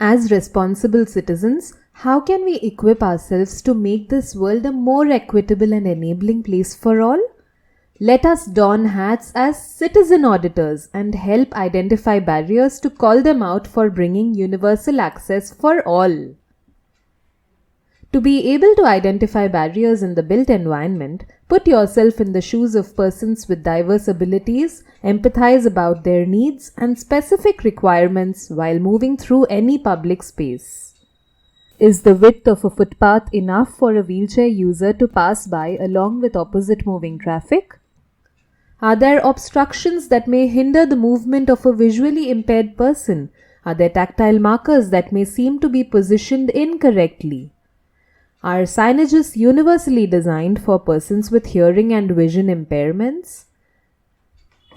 As responsible citizens, how can we equip ourselves to make this world a more equitable and enabling place for all? Let us don hats as citizen auditors and help identify barriers to call them out for bringing universal access for all. To be able to identify barriers in the built environment, put yourself in the shoes of persons with diverse abilities, empathize about their needs and specific requirements while moving through any public space. Is the width of a footpath enough for a wheelchair user to pass by along with opposite moving traffic? Are there obstructions that may hinder the movement of a visually impaired person? Are there tactile markers that may seem to be positioned incorrectly? Are signages universally designed for persons with hearing and vision impairments?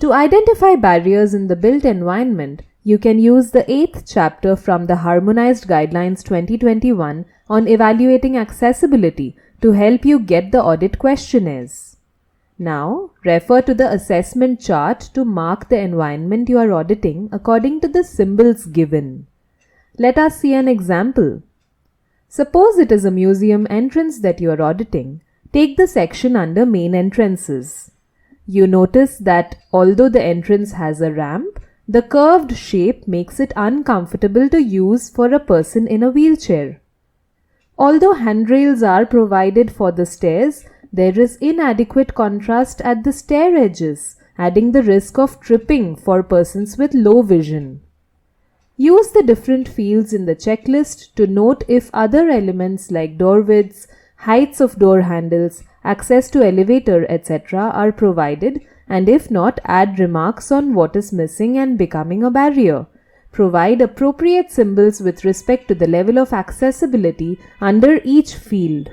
To identify barriers in the built environment, you can use the 8th chapter from the Harmonized Guidelines 2021 on evaluating accessibility to help you get the audit questionnaires. Now, refer to the assessment chart to mark the environment you are auditing according to the symbols given. Let us see an example. Suppose it is a museum entrance that you are auditing. Take the section under main entrances. You notice that although the entrance has a ramp, the curved shape makes it uncomfortable to use for a person in a wheelchair. Although handrails are provided for the stairs, there is inadequate contrast at the stair edges, adding the risk of tripping for persons with low vision. Use the different fields in the checklist to note if other elements like door widths, heights of door handles, access to elevator, etc. are provided, and if not, add remarks on what is missing and becoming a barrier. Provide appropriate symbols with respect to the level of accessibility under each field.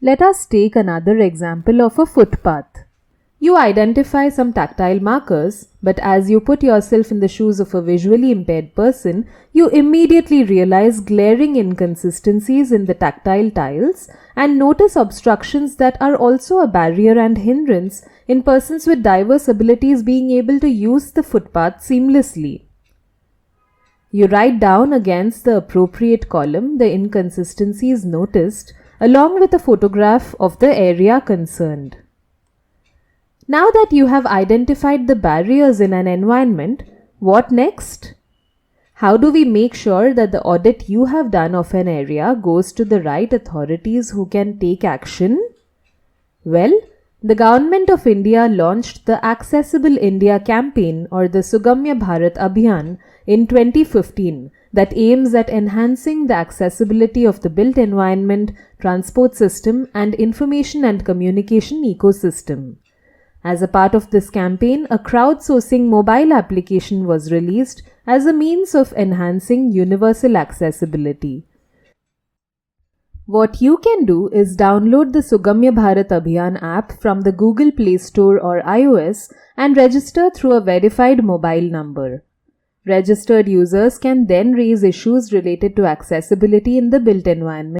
Let us take another example of a footpath. You identify some tactile markers, but as you put yourself in the shoes of a visually impaired person, you immediately realize glaring inconsistencies in the tactile tiles and notice obstructions that are also a barrier and hindrance in persons with diverse abilities being able to use the footpath seamlessly. You write down against the appropriate column the inconsistencies noticed, along with a photograph of the area concerned. Now that you have identified the barriers in an environment, what next? How do we make sure that the audit you have done of an area goes to the right authorities who can take action? Well, the Government of India launched the Accessible India campaign or the Sugamya Bharat Abhiyan in 2015 that aims at enhancing the accessibility of the built environment, transport system and information and communication ecosystem. As a part of this campaign, a crowdsourcing mobile application was released as a means of enhancing universal accessibility. What you can do is download the Sugamya Bharat Abhiyan app from the Google Play Store or iOS and register through a verified mobile number. Registered users can then raise issues related to accessibility in the built environment